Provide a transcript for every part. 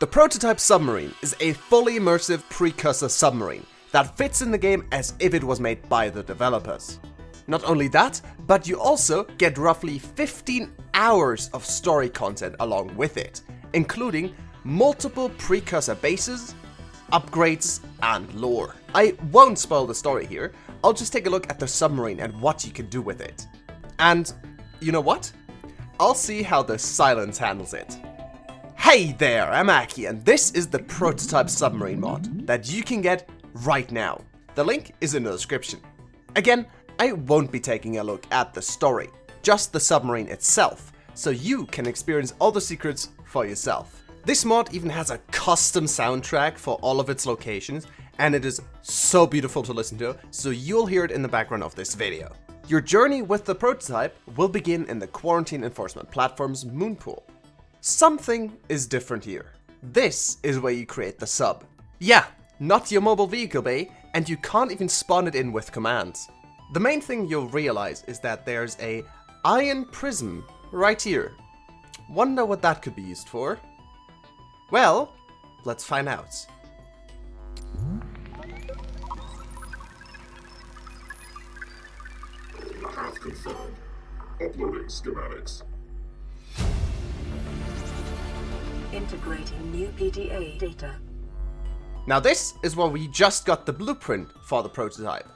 The Prototype Submarine is a fully immersive precursor submarine that fits in the game as if it was made by the developers. Not only that, but you also get roughly 15 hours of story content along with it, including multiple precursor bases, upgrades, and lore. I won't spoil the story here, I'll just take a look at the submarine and what you can do with it. And you know what? I'll see how the Silence handles it. Hey there, I'm Aki, and this is the Prototype Submarine mod that you can get right now. The link is in the description. Again, I won't be taking a look at the story, just the submarine itself, so you can experience all the secrets for yourself. This mod even has a custom soundtrack for all of its locations, and it is so beautiful to listen to, so you'll hear it in the background of this video. Your journey with the prototype will begin in the Quarantine Enforcement Platform's Moonpool. Something is different here. This is where you create the sub. Yeah, not your mobile vehicle bay, and you can't even spawn it in with commands. The main thing you'll realize is that there's a iron prism right here. Wonder what that could be used for? Well, let's find out. Path confirmed. Uploading schematics. Integrating new PDA data. Now this is where we just got the blueprint for the prototype,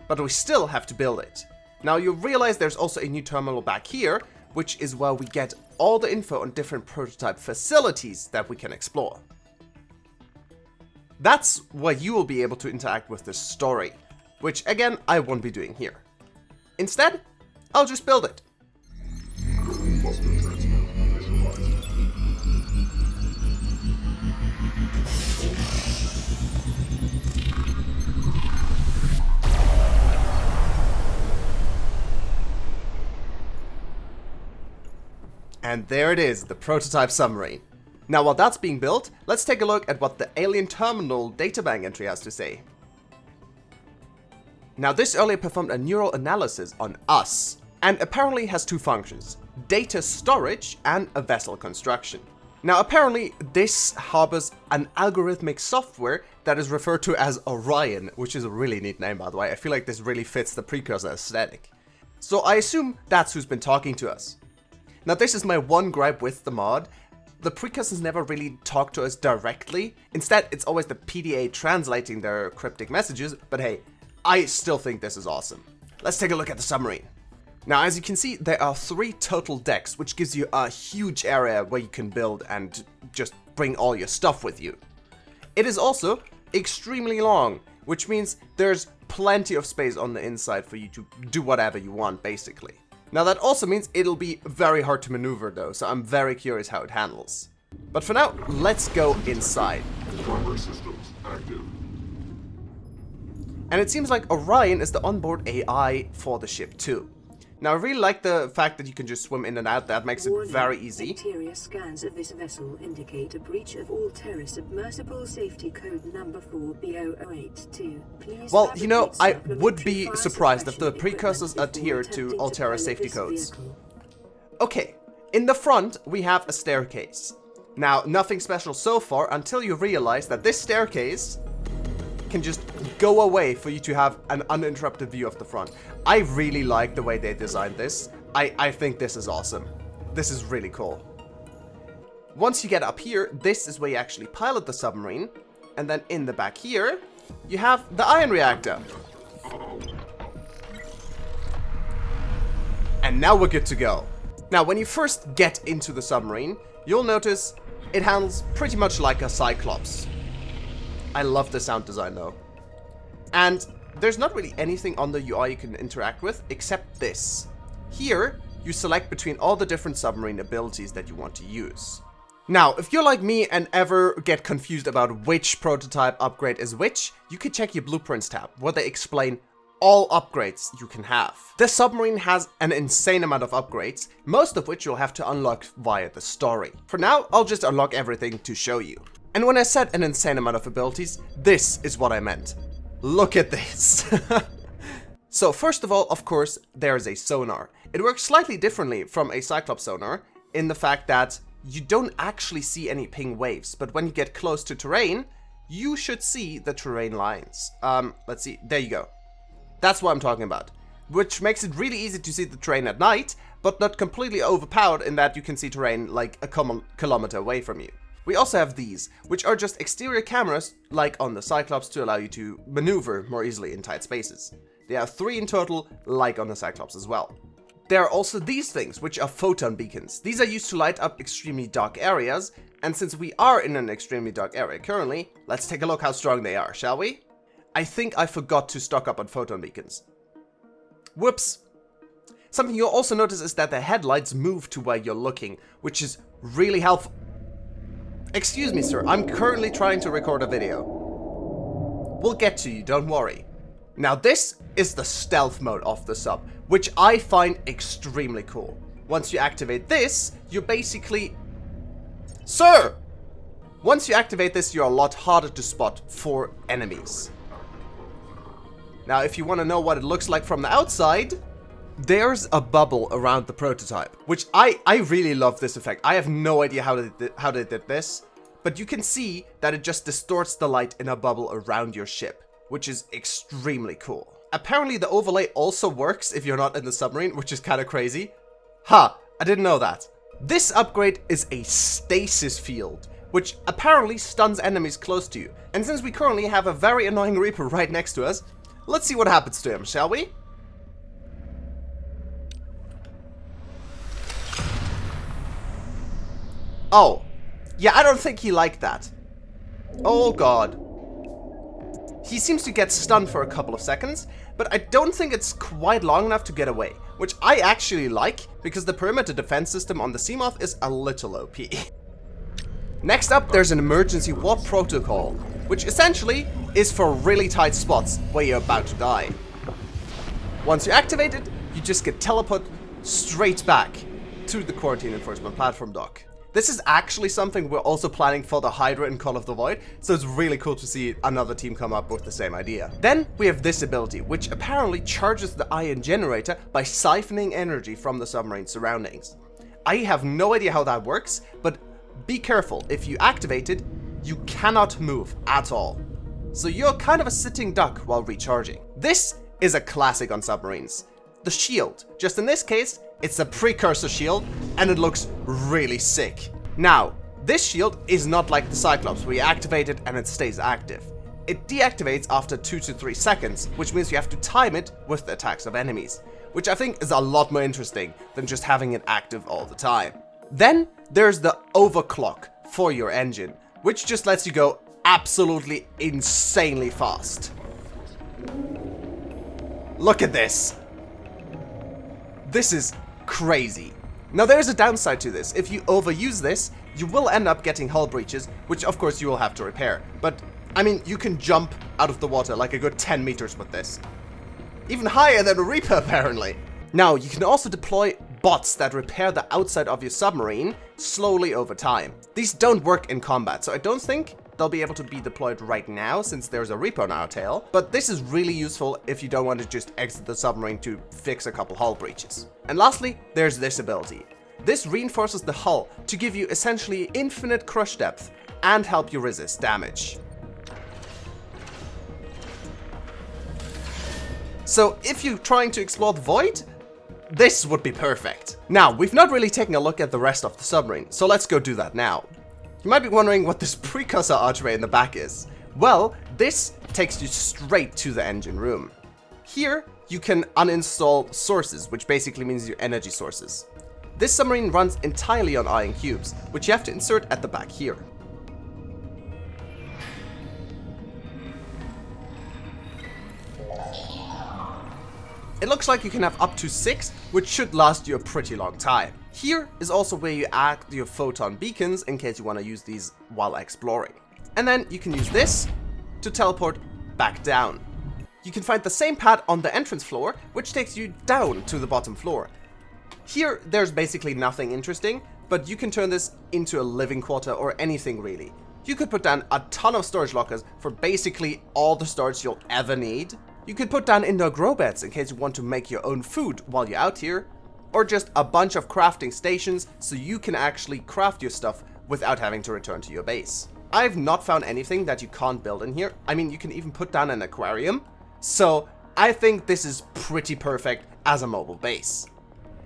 but we still have to build it. Now you'll realize there's also a new terminal back here, which is where we get all the info on different prototype facilities that we can explore. That's where you will be able to interact with the story, which again I won't be doing here. Instead, I'll just build it. And there it is, the prototype submarine. Now while that's being built, let's take a look at what the Alien Terminal databank entry has to say. Now this earlier performed a neural analysis on us, and apparently has two functions: data storage and a vessel construction. Now apparently this harbors an algorithmic software that is referred to as Orion, which is a really neat name by the way. I feel like this really fits the precursor aesthetic. So I assume that's who's been talking to us. Now this is my one gripe with the mod. The precursors never really talk to us directly. Instead, it's always the PDA translating their cryptic messages, but hey, I still think this is awesome. Let's take a look at the submarine. Now as you can see, there are 3 total decks, which gives you a huge area where you can build and just bring all your stuff with you. It is also extremely long, which means there's plenty of space on the inside for you to do whatever you want, basically. Now that also means it'll be very hard to maneuver though, so I'm very curious how it handles. But for now, let's go inside. Primary systems active. And it seems like Orion is the onboard AI for the ship too. Now I really like the fact that you can just swim in and out, that makes it very easy. Interior scans of this vessel indicate a breach of Altera submersible safety code number 4B0082. Please well, you know, I would be surprised if the precursors adhere to Altera safety codes. Okay, in the front we have a staircase. Now, nothing special so far until you realize that this staircase can just go away for you to have an uninterrupted view of the front. I really like the way they designed this. I think this is awesome. This is really cool. Once you get up here, this is where you actually pilot the submarine. And then in the back here, you have the ion reactor. And now we're good to go. Now, when you first get into the submarine, you'll notice it handles pretty much like a Cyclops. I love the sound design though. And there's not really anything on the UI you can interact with except this. Here, you select between all the different submarine abilities that you want to use. Now, if you're like me and ever get confused about which prototype upgrade is which, you can check your Blueprints tab, where they explain all upgrades you can have. This submarine has an insane amount of upgrades, most of which you'll have to unlock via the story. For now, I'll just unlock everything to show you. And when I said an insane amount of abilities, this is what I meant. Look at this. So first of all, of course, there is a sonar. It works slightly differently from a Cyclops sonar in the fact that you don't actually see any ping waves, but when you get close to terrain, you should see the terrain lines. Let's see, there you go. That's what I'm talking about. Which makes it really easy to see the terrain at night, but not completely overpowered in that you can see terrain like a kilometer away from you. We also have these, which are just exterior cameras, like on the Cyclops, to allow you to maneuver more easily in tight spaces. There are 3 in total, like on the Cyclops as well. There are also these things, which are photon beacons. These are used to light up extremely dark areas, and since we are in an extremely dark area currently, let's take a look how strong they are, shall we? I think I forgot to stock up on photon beacons. Whoops! Something you'll also notice is that the headlights move to where you're looking, which is really helpful. Excuse me, sir, I'm currently trying to record a video. We'll get to you, don't worry. Now this is the stealth mode of the sub, which I find extremely cool. Once you activate this, you're basically... Sir! Once you activate this, you're a lot harder to spot for enemies. Now, if you want to know what it looks like from the outside, there's a bubble around the prototype, which I really love this effect. I have no idea how they did this, but you can see that it just distorts the light in a bubble around your ship, which is extremely cool. Apparently the overlay also works if you're not in the submarine, which is kind of crazy. I didn't know that. This upgrade is a stasis field, which apparently stuns enemies close to you. And since we currently have a very annoying Reaper right next to us, let's see what happens to him, shall we? Oh, yeah, I don't think he liked that. Oh god. He seems to get stunned for a couple of seconds, but I don't think it's quite long enough to get away, which I actually like, because the perimeter defense system on the Seamoth is a little OP. Next up, there's an emergency warp protocol, which essentially is for really tight spots where you're about to die. Once you activate it, you just get teleported straight back to the quarantine enforcement platform dock. This is actually something we're also planning for the Hydra in Call of the Void, so it's really cool to see another team come up with the same idea. Then we have this ability, which apparently charges the ion generator by siphoning energy from the submarine surroundings. I have no idea how that works, but be careful, if you activate it, you cannot move at all. So you're kind of a sitting duck while recharging. This is a classic on submarines. The shield, just in this case, it's a precursor shield, and it looks really sick. Now, this shield is not like the Cyclops, where you activate it and it stays active. It deactivates after 2 to 3 seconds, which means you have to time it with the attacks of enemies, which I think is a lot more interesting than just having it active all the time. Then there's the overclock for your engine, which just lets you go absolutely insanely fast. Look at this. This is crazy. Now there's a downside to this. If you overuse this, you will end up getting hull breaches, which of course you will have to repair. But, I mean, you can jump out of the water like a good 10 meters with this. Even higher than a Reaper, apparently. Now, you can also deploy bots that repair the outside of your submarine slowly over time. These don't work in combat, so I don't think they'll be able to be deployed right now since there's a Reaper on our tail, but this is really useful if you don't want to just exit the submarine to fix a couple hull breaches. And lastly, there's this ability. This reinforces the hull to give you essentially infinite crush depth and help you resist damage. So if you're trying to explore the void, this would be perfect. Now, we've not really taken a look at the rest of the submarine, so let's go do that now. You might be wondering what this precursor archway in the back is. Well, this takes you straight to the engine room. Here, you can uninstall sources, which basically means your energy sources. This submarine runs entirely on ion cubes, which you have to insert at the back here. It looks like you can have up to 6, which should last you a pretty long time. Here is also where you add your photon beacons in case you want to use these while exploring. And then you can use this to teleport back down. You can find the same pad on the entrance floor, which takes you down to the bottom floor. Here, there's basically nothing interesting, but you can turn this into a living quarter or anything really. You could put down a ton of storage lockers for basically all the storage you'll ever need. You could put down indoor grow beds in case you want to make your own food while you're out here. or just a bunch of crafting stations so you can actually craft your stuff without having to return to your base. I've not found anything that you can't build in here. I mean, you can even put down an aquarium. So I think this is pretty perfect as a mobile base.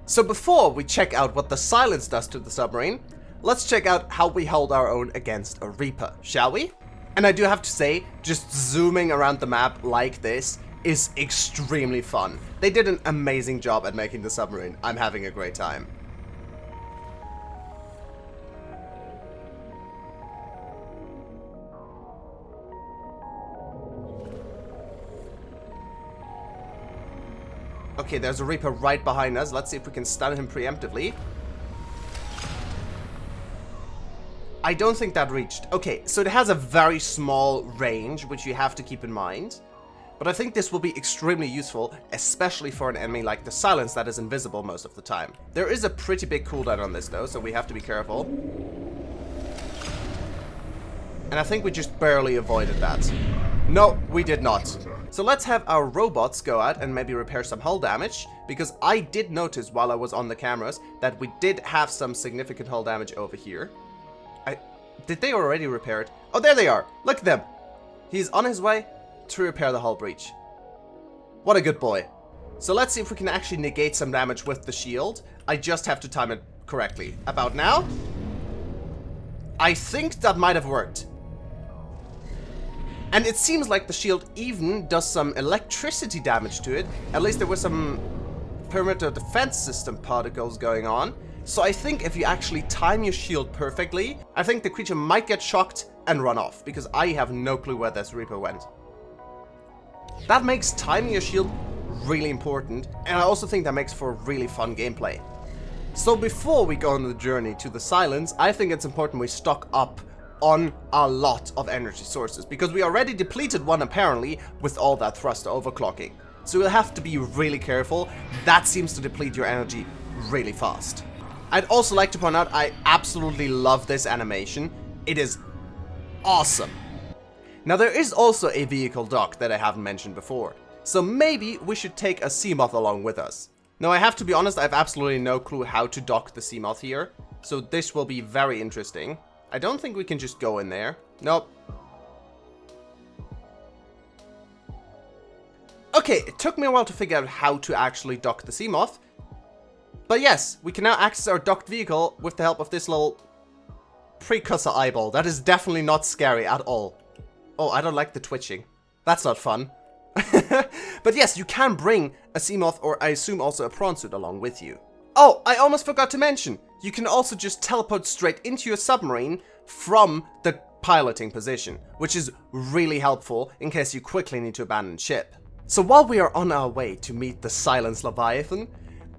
So before we check out what the Silence does to the submarine, let's check out how we hold our own against a Reaper, shall we? And I do have to say, just zooming around the map like this is extremely fun. They did an amazing job at making the submarine. I'm having a great time. Okay, there's a Reaper right behind us. Let's see if we can stun him preemptively. I don't think that reached. Okay, so it has a very small range, which you have to keep in mind. But I think this will be extremely useful, especially for an enemy like the Silence that is invisible most of the time. There is a pretty big cooldown on this though, so we have to be careful. And I think we just barely avoided that. No, we did not. So let's have our robots go out and maybe repair some hull damage, because I did notice while I was on the cameras that we did have some significant hull damage over here. Did they already repair it? Oh, there they are. Look at them. He's on his way to repair the hull breach. What a good boy. So let's see if we can actually negate some damage with the shield. I just have to time it correctly. About now? I think that might have worked. And it seems like the shield even does some electricity damage to it. At least there was some perimeter defense system particles going on. So I think if you actually time your shield perfectly, I think the creature might get shocked and run off, because I have no clue where this Reaper went. That makes timing your shield really important, and I also think that makes for really fun gameplay. So before we go on the journey to the Silence, I think it's important we stock up on a lot of energy sources, because we already depleted one apparently with all that thruster overclocking. So we'll have to be really careful. That seems to deplete your energy really fast. I'd also like to point out I absolutely love this animation. It is awesome. Now there is also a vehicle dock that I haven't mentioned before, so maybe we should take a Seamoth along with us. Now I have to be honest, I have absolutely no clue how to dock the Seamoth here, so this will be very interesting. I don't think we can just go in there. Nope. Okay, it took me a while to figure out how to actually dock the Seamoth. But yes, we can now access our docked vehicle with the help of this little precursor eyeball. That is definitely not scary at all. Oh, I don't like the twitching. That's not fun. But yes, you can bring a Seamoth, or I assume also a prawn suit, along with you. Oh, I almost forgot to mention, you can also just teleport straight into your submarine from the piloting position, which is really helpful in case you quickly need to abandon ship. So while we are on our way to meet the Silence Leviathan,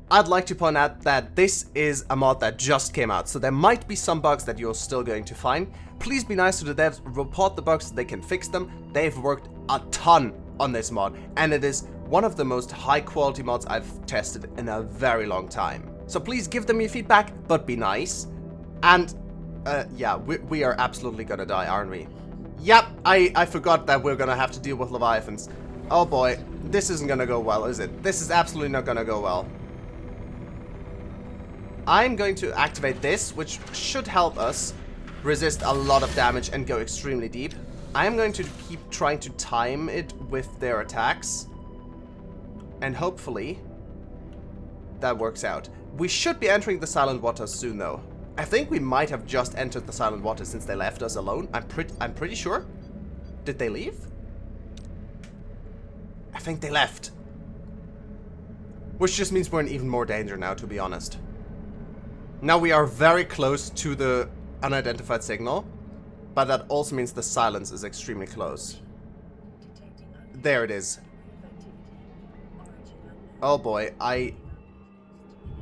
I'd like to point out that this is a mod that just came out, so there might be some bugs that you're still going to find. Please be nice to the devs, report the bugs so they can fix them. They've worked a ton on this mod, and it is one of the most high quality mods I've tested in a very long time. So please give them your feedback, but be nice. And yeah, we are absolutely gonna die, aren't we? Yep, I forgot that we're gonna have to deal with Leviathans. Oh boy, this isn't gonna go well, is it? This is absolutely not gonna go well. I'm going to activate this, which should help us resist a lot of damage and go extremely deep. I'm going to keep trying to time it with their attacks. And hopefully that works out. We should be entering the Silent Waters soon though. I think we might have just entered the Silent Waters since they left us alone. I'm pretty sure. Did they leave? I think they left. Which just means we're in even more danger now, to be honest. Now we are very close to the unidentified signal, but that also means the Silence is extremely close. There it is. Oh boy,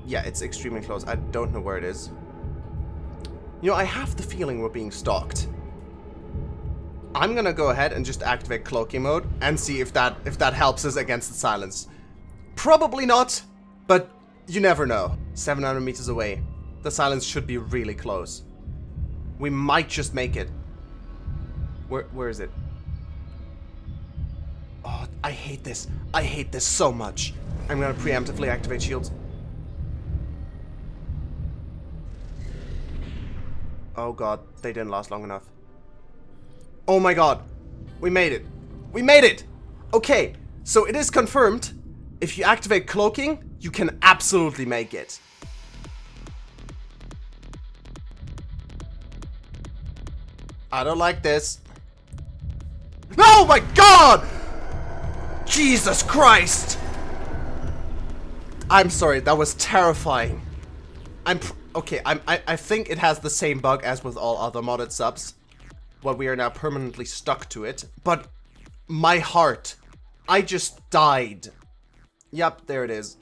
yeah, it's extremely close. I don't know where it is. You know, I have the feeling we're being stalked. I'm gonna go ahead and just activate cloaking mode and see if that helps us against the Silence. Probably not, but you never know. 700 meters away. The Silence should be really close. We might just make it. Where is it? Oh, I hate this. I hate this so much. I'm gonna preemptively activate shields. Oh god, they didn't last long enough. Oh my god. We made it. We made it! Okay, so it is confirmed. If you activate cloaking, you can absolutely make it. I don't like this. Oh my god! Jesus Christ! I'm sorry, that was terrifying. Okay, I think it has the same bug as with all other modded subs. Well, we are now permanently stuck to it. But my heart, I just died. Yep, there it is.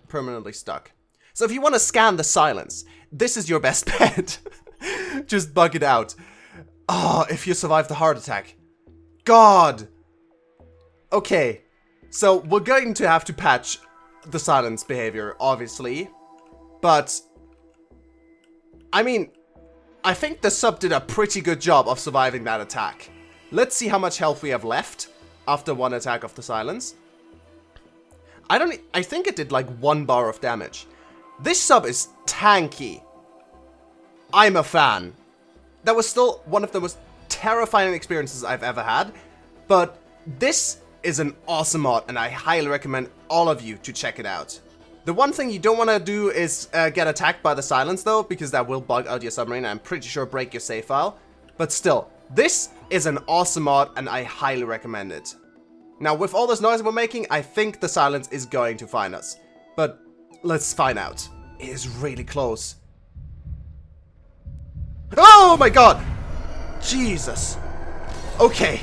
Permanently stuck. So if you want to scan the silence, this is your best bet. Just bug it out. Oh, if you survive the heart attack. God. Okay. So we're going to have to patch the silence behavior, obviously. But I mean, I think the sub did a pretty good job of surviving that attack. Let's see how much health we have left after one attack of the silence. I think it did like 1 bar of damage. This sub is tanky. I'm a fan. That was still one of the most terrifying experiences I've ever had. But this is an awesome mod and I highly recommend all of you to check it out. The one thing you don't want to do is get attacked by the silence though, because that will bug out your submarine and I'm pretty sure break your save file. But still, this is an awesome mod and I highly recommend it. Now with all this noise we're making, I think the silence is going to find us. But let's find out. It is really close. Oh my god! Jesus. Okay,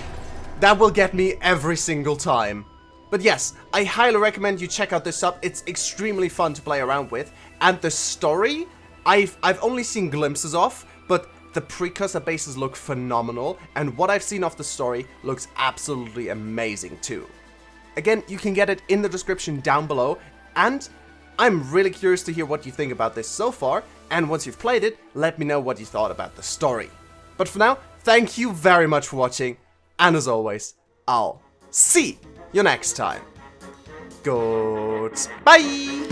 that will get me every single time. But yes, I highly recommend you check out this sub. It's extremely fun to play around with. And the story, I've only seen glimpses of, but the precursor bases look phenomenal. And what I've seen of the story looks absolutely amazing too. Again, you can get it in the description down below. And I'm really curious to hear what you think about this so far. And once you've played it, let me know what you thought about the story. But for now, thank you very much for watching. And as always, I'll see you next time. Goodbye!